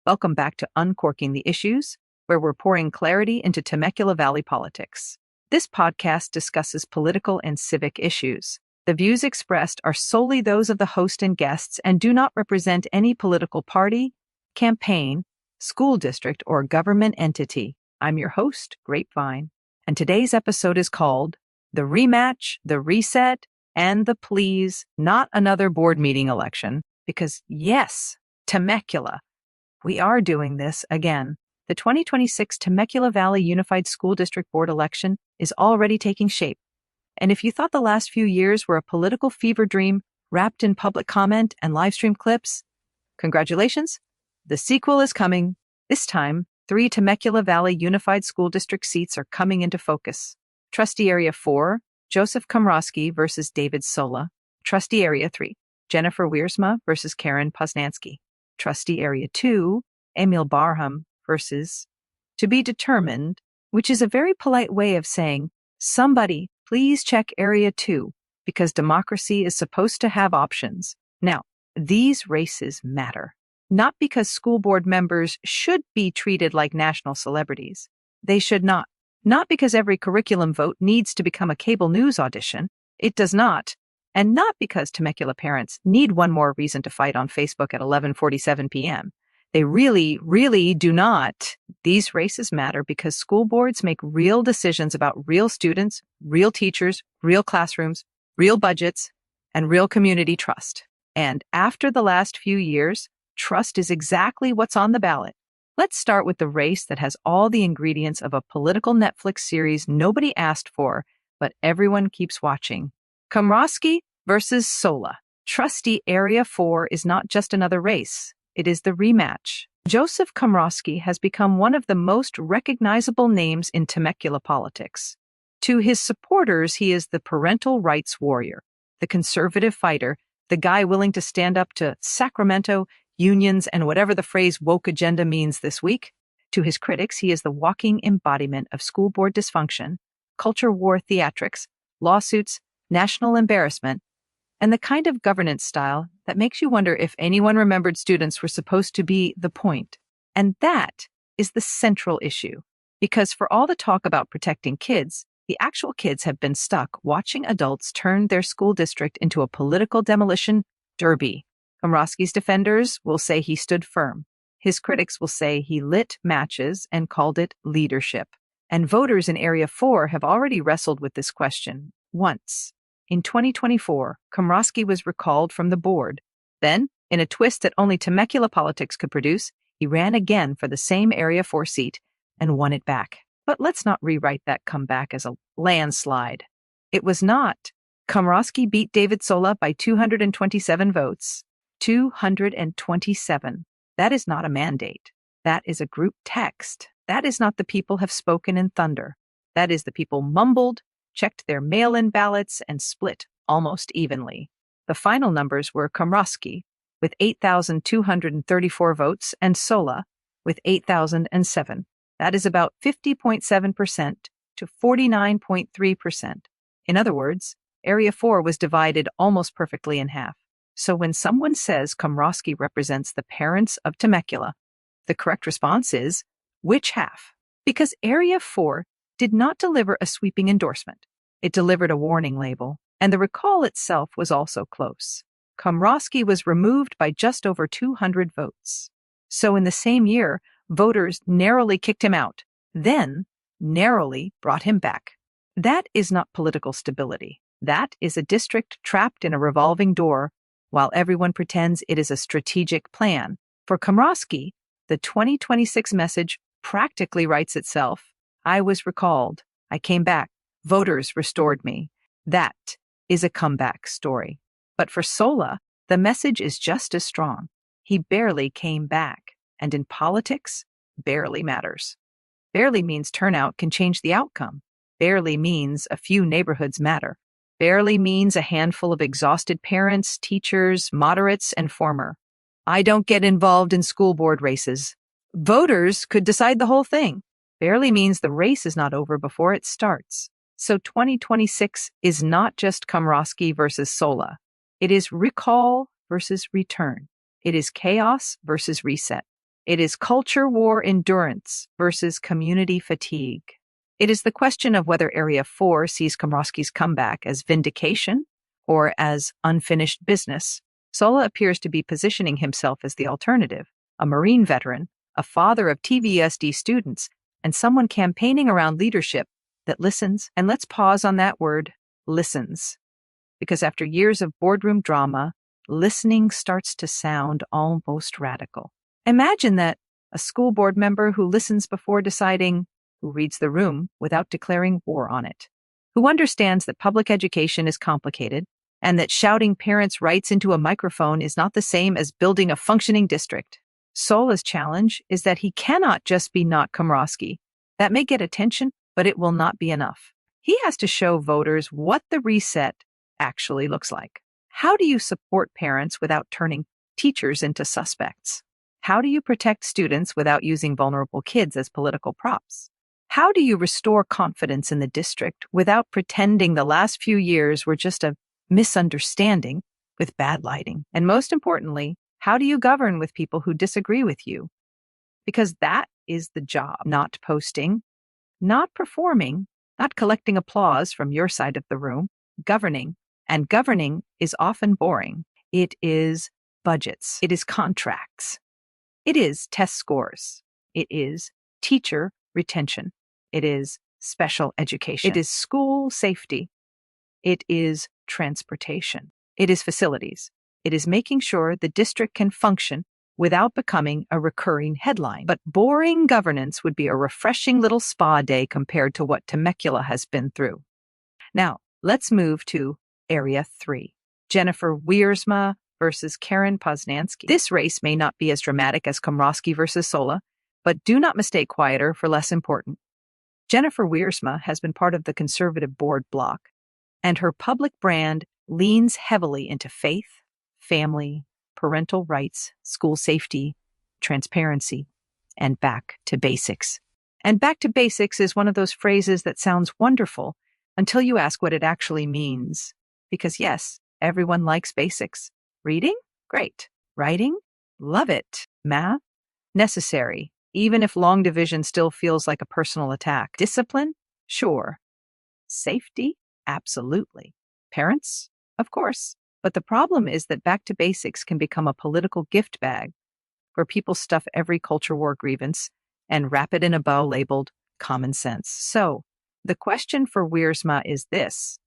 Welcome back to Uncorking the Issues, where we're pouring clarity into Temecula Valley politics. This podcast discusses political and civic issues. The views expressed are solely those of the host and guests and do not represent any political party, campaign, school district, or government entity. I'm your host, Grape Vine, and today's episode is called The Rematch, The Reset, and the Please Not Another Board Meeting Election, because yes, Temecula, we are doing this again. The 2026 Temecula Valley Unified School District Board election is already taking shape. And if you thought the last few years were a political fever dream wrapped in public comment and live stream clips, congratulations, the sequel is coming. This time, 3 Temecula Valley Unified School District seats are coming into focus. Trustee Area 4, Joseph Komrosky versus David Sola. Trustee Area 3, Jennifer Wiersma versus Karen Poznanski. Trustee Area 2, Emil Barham versus to be determined, which is a very polite way of saying, somebody please check Area 2, because democracy is supposed to have options. Now, these races matter, not because school board members should be treated like national celebrities. They should not. Not because every curriculum vote needs to become a cable news audition. It does not. And not because Temecula parents need one more reason to fight on Facebook at 11:47 p.m. They really, really do not. These races matter because school boards make real decisions about real students, real teachers, real classrooms, real budgets, and real community trust. And after the last few years, trust is exactly what's on the ballot. Let's start with the race that has all the ingredients of a political Netflix series nobody asked for, but everyone keeps watching. Komrosky versus Sola. Trustee Area 4 is not just another race. It is the rematch. Joseph Komrosky has become one of the most recognizable names in Temecula politics. To his supporters, he is the parental rights warrior, the conservative fighter, the guy willing to stand up to Sacramento, unions, and whatever the phrase woke agenda means this week. To his critics, he is the walking embodiment of school board dysfunction, culture war theatrics, lawsuits, national embarrassment, and the kind of governance style that makes you wonder if anyone remembered students were supposed to be the point. And that is the central issue, because for all the talk about protecting kids, the actual kids have been stuck watching adults turn their school district into a political demolition derby. Komrosky's defenders will say he stood firm. His critics will say he lit matches and called it leadership. And voters in Area 4 have already wrestled with this question once. In 2024, Komrosky was recalled from the board. Then, in a twist that only Temecula politics could produce, he ran again for the same Area 4 seat and won it back. But let's not rewrite that comeback as a landslide. It was not. Komrosky beat David Sola by 227 votes. 227. That is not a mandate. That is a group text. That is not the people have spoken in thunder. That is the people mumbled, checked their mail-in ballots, and split almost evenly. The final numbers were Komrosky with 8,234 votes and Sola with 8,007. That is about 50.7% to 49.3%. In other words, Area 4 was divided almost perfectly in half. So when someone says Komrosky represents the parents of Temecula, the correct response is, which half? Because Area 4 did not deliver a sweeping endorsement. It delivered a warning label, and the recall itself was also close. Komrosky was removed by just over 200 votes. So in the same year, voters narrowly kicked him out, then narrowly brought him back. That is not political stability. That is a district trapped in a revolving door, while everyone pretends it is a strategic plan. For Komrosky, the 2026 message practically writes itself. I was recalled. I came back. Voters restored me. That is a comeback story. But for Sola, the message is just as strong. He barely came back. And in politics, barely matters. Barely means turnout can change the outcome. Barely means a few neighborhoods matter. Barely means a handful of exhausted parents, teachers, moderates, and former. I don't get involved in school board races. Voters could decide the whole thing. Barely means the race is not over before it starts. So 2026 is not just Komrosky versus Sola. It is recall versus return. It is chaos versus reset. It is culture war endurance versus community fatigue. It is the question of whether Area 4 sees Komrosky's comeback as vindication or as unfinished business. Sola appears to be positioning himself as the alternative, a Marine veteran, a father of TVUSD students, and someone campaigning around leadership that listens. And let's pause on that word, listens. Because after years of boardroom drama, listening starts to sound almost radical. Imagine that a school board member who listens before deciding, who reads the room without declaring war on it, who understands that public education is complicated and that shouting parents' rights into a microphone is not the same as building a functioning district. Sola's challenge is that he cannot just be not Komrosky. That may get attention, but it will not be enough. He has to show voters what the reset actually looks like. How do you support parents without turning teachers into suspects? How do you protect students without using vulnerable kids as political props? How do you restore confidence in the district without pretending the last few years were just a misunderstanding with bad lighting? And most importantly, how do you govern with people who disagree with you? Because that is the job, not posting, not performing, not collecting applause from your side of the room, governing. And governing is often boring. It is budgets. It is contracts. It is test scores. It is teacher retention. It is special education. It is school safety. It is transportation. It is facilities. It is making sure the district can function without becoming a recurring headline. But boring governance would be a refreshing little spa day compared to what Temecula has been through. Now, let's move to Area 3. Jennifer Wiersma versus Karen Poznanski. This race may not be as dramatic as Komrosky versus Sola, but do not mistake quieter for less important. Jennifer Wiersma has been part of the conservative board bloc, and her public brand leans heavily into faith, family, parental rights, school safety, transparency, and back to basics. And back to basics is one of those phrases that sounds wonderful until you ask what it actually means. Because yes, everyone likes basics. Reading? Great. Writing? Love it. Math? Necessary, even if long division still feels like a personal attack. Discipline? Sure. Safety? Absolutely. Parents? Of course. But the problem is that back to basics can become a political gift bag where people stuff every culture war grievance and wrap it in a bow labeled common sense. So, the question for Wiersma is this.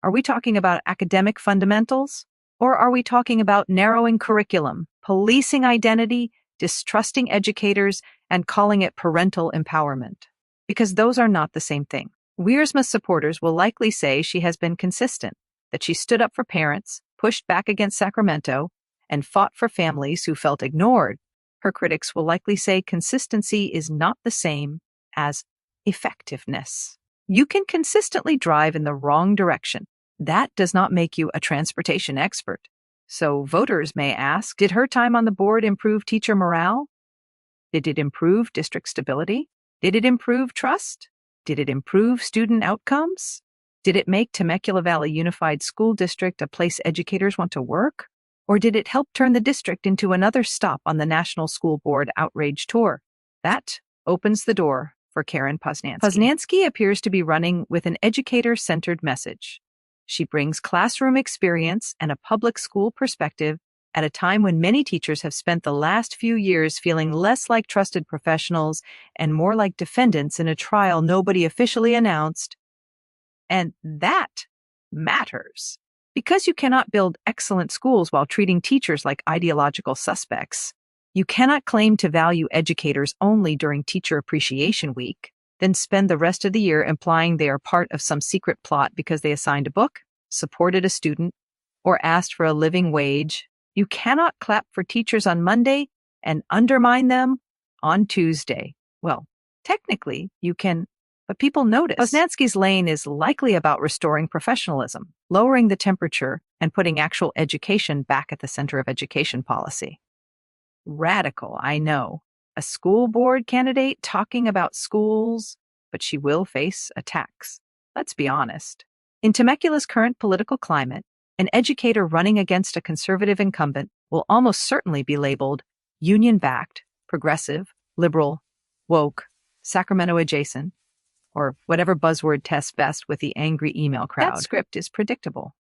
Are we talking about academic fundamentals? Or are we talking about narrowing curriculum, policing identity, distrusting educators, and calling it parental empowerment? Because those are not the same thing. Wiersma's supporters will likely say she has been consistent, that she stood up for parents, pushed back against Sacramento, and fought for families who felt ignored. Her critics will likely say consistency is not the same as effectiveness. You can consistently drive in the wrong direction. That does not make you a transportation expert. So voters may ask, did her time on the board improve teacher morale? Did it improve district stability? Did it improve trust? Did it improve student outcomes? Did it make Temecula Valley Unified School District a place educators want to work? Or did it help turn the district into another stop on the National School Board outrage tour? That opens the door for Karen Poznanski. Poznanski appears to be running with an educator-centered message. She brings classroom experience and a public school perspective at a time when many teachers have spent the last few years feeling less like trusted professionals and more like defendants in a trial nobody officially announced. And that matters. Because you cannot build excellent schools while treating teachers like ideological suspects, you cannot claim to value educators only during Teacher Appreciation Week, then spend the rest of the year implying they are part of some secret plot because they assigned a book, supported a student, or asked for a living wage. You cannot clap for teachers on Monday and undermine them on Tuesday. Well, technically, you can, but people notice. Poznanski's lane is likely about restoring professionalism, lowering the temperature, and putting actual education back at the center of education policy. Radical, I know. A school board candidate talking about schools, but she will face attacks. Let's be honest. In Temecula's current political climate, an educator running against a conservative incumbent will almost certainly be labeled union-backed, progressive, liberal, woke, Sacramento adjacent, or whatever buzzword tests best with the angry email crowd. That script is predictable.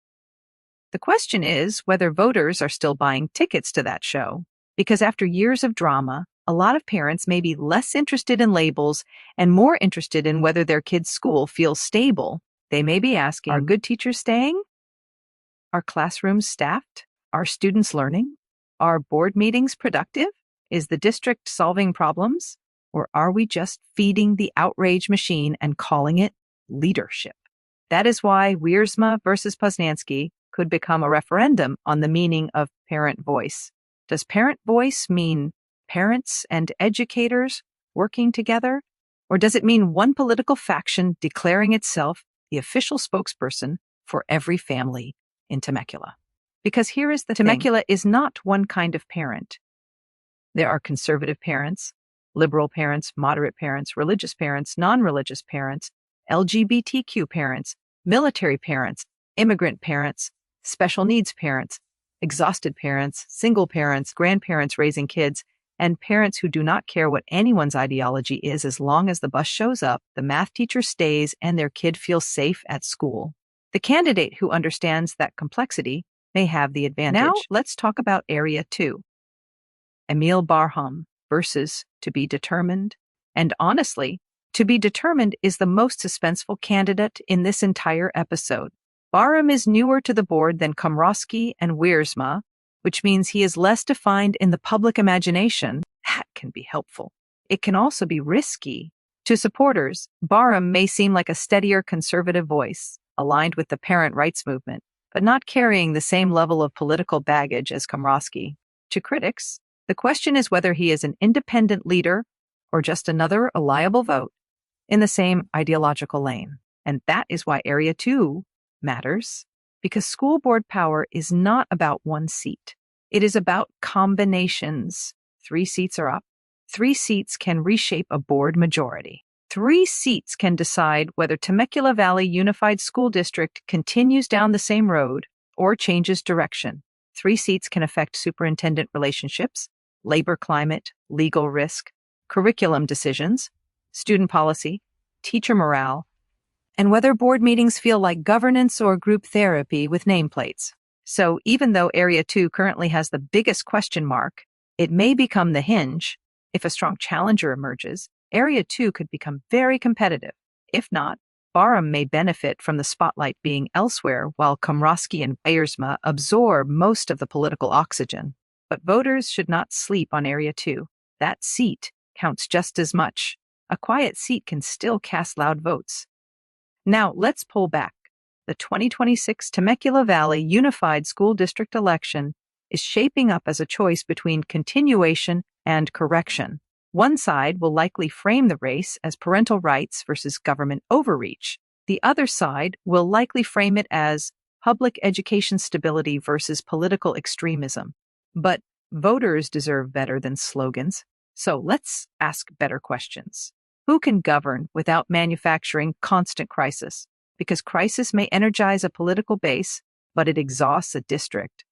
The question is whether voters are still buying tickets to that show, because after years of drama, a lot of parents may be less interested in labels and more interested in whether their kid's school feels stable. They may be asking, are good teachers staying? Are classrooms staffed? Are students learning? Are board meetings productive? Is the district solving problems? Or are we just feeding the outrage machine and calling it leadership? That is why Wiersma versus Poznanski could become a referendum on the meaning of parent voice. Does parent voice mean parents and educators working together? Or does it mean one political faction declaring itself the official spokesperson for every family in Temecula? Because here is the thing. Temecula is not one kind of parent. There are conservative parents, liberal parents, moderate parents, religious parents, non-religious parents, LGBTQ parents, military parents, immigrant parents, special needs parents, exhausted parents, single parents, grandparents raising kids, and parents who do not care what anyone's ideology is as long as the bus shows up, the math teacher stays, and their kid feels safe at school. The candidate who understands that complexity may have the advantage. Now, let's talk about Area 2. Emil Barham versus To Be Determined. And honestly, To Be Determined is the most suspenseful candidate in this entire episode. Barham is newer to the board than Komrosky and Wiersma, which means he is less defined in the public imagination. That can be helpful. It can also be risky. To supporters, Barham may seem like a steadier conservative voice, aligned with the parent rights movement, but not carrying the same level of political baggage as Komrosky. To critics, the question is whether he is an independent leader or just another reliable vote in the same ideological lane. And that is why Area 2 matters, because school board power is not about one seat. It is about combinations. 3 seats are up. 3 seats can reshape a board majority. 3 seats can decide whether Temecula Valley Unified School District continues down the same road or changes direction. 3 seats can affect superintendent relationships, labor climate, legal risk, curriculum decisions, student policy, teacher morale, and whether board meetings feel like governance or group therapy with nameplates. So even though Area 2 currently has the biggest question mark, it may become the hinge. If a strong challenger emerges, Area 2 could become very competitive. If not, Barham may benefit from the spotlight being elsewhere while Komrosky and Wiersma absorb most of the political oxygen. But voters should not sleep on Area 2. That seat counts just as much. A quiet seat can still cast loud votes. Now, let's pull back. The 2026 Temecula Valley Unified School District election is shaping up as a choice between continuation and correction. One side will likely frame the race as parental rights versus government overreach. The other side will likely frame it as public education stability versus political extremism. But voters deserve better than slogans. So let's ask better questions. Who can govern without manufacturing constant crisis? Because crisis may energize a political base, but it exhausts a district.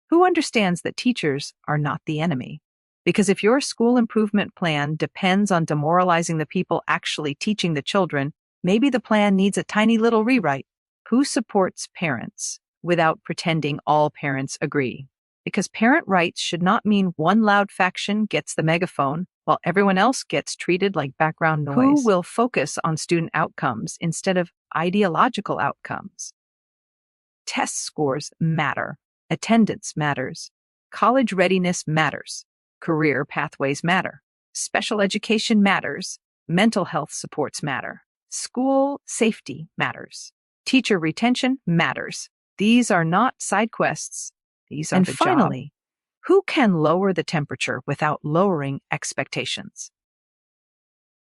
Who understands that teachers are not the enemy? Because if your school improvement plan depends on demoralizing the people actually teaching the children, maybe the plan needs a tiny little rewrite. Who supports parents without pretending all parents agree? Because parent rights should not mean one loud faction gets the megaphone while everyone else gets treated like background noise. Who will focus on student outcomes instead of ideological outcomes? Test scores matter. Attendance matters. College readiness matters. Career pathways matter. Special education matters. Mental health supports matter. School safety matters. Teacher retention matters. These are not side quests. These are the job. And finally, who can lower the temperature without lowering expectations?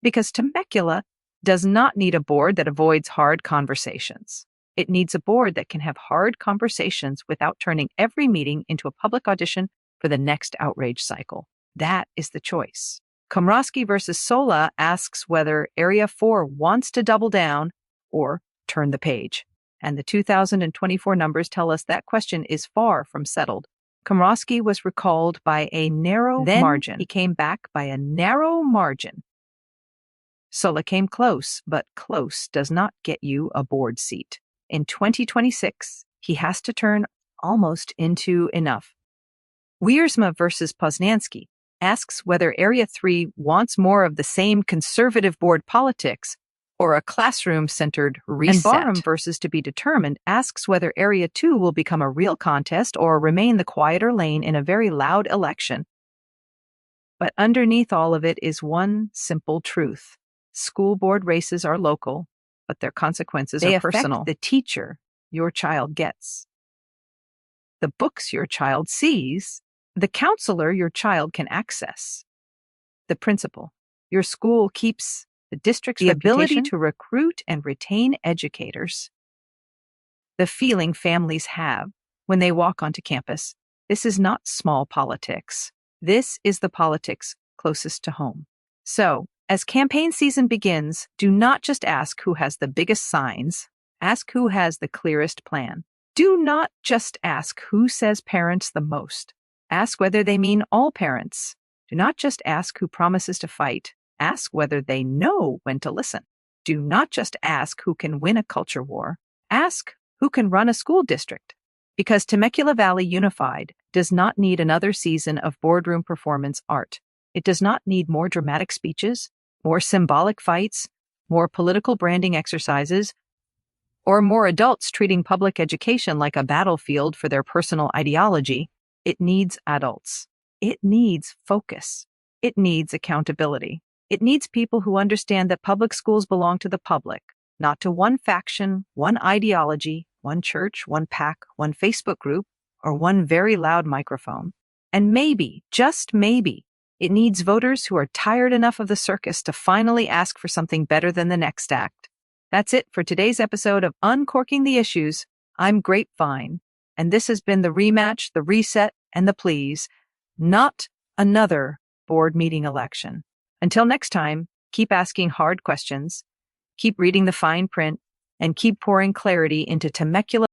Because Temecula does not need a board that avoids hard conversations. It needs a board that can have hard conversations without turning every meeting into a public audition for the next outrage cycle. That is the choice. Komrosky versus Sola asks whether Area 4 wants to double down or turn the page. And the 2024 numbers tell us that question is far from settled. Komrosky was recalled by a narrow margin. He came back by a narrow margin. Sola came close, but close does not get you a board seat. In 2026, he has to turn almost into enough. Wiersma versus Poznanski asks whether Area 3 wants more of the same conservative board politics or a classroom-centered reset. And Barham versus To Be Determined asks whether Area 2 will become a real contest or remain the quieter lane in a very loud election. But underneath all of it is one simple truth. School board races are local, but their consequences are personal. They affect the teacher your child gets, the books your child sees, the counselor your child can access, the principal your school keeps, the district's ability to recruit and retain educators, the feeling families have when they walk onto campus. This is not small politics. This is the politics closest to home. So, as campaign season begins, do not just ask who has the biggest signs. Ask who has the clearest plan. Do not just ask who says parents the most. Ask whether they mean all parents. Do not just ask who promises to fight. Ask whether they know when to listen. Do not just ask who can win a culture war. Ask who can run a school district. Because Temecula Valley Unified does not need another season of boardroom performance art. It does not need more dramatic speeches, more symbolic fights, more political branding exercises, or more adults treating public education like a battlefield for their personal ideology. It needs adults. It needs focus. It needs accountability. It needs people who understand that public schools belong to the public, not to one faction, one ideology, one church, one PAC, one Facebook group, or one very loud microphone. And maybe, just maybe, it needs voters who are tired enough of the circus to finally ask for something better than the next act. That's it for today's episode of Uncorking the Issues. I'm Grape Vine, and this has been the rematch, the reset, and the please. Not another board meeting election. Until next time, keep asking hard questions, keep reading the fine print, and keep pouring clarity into Temecula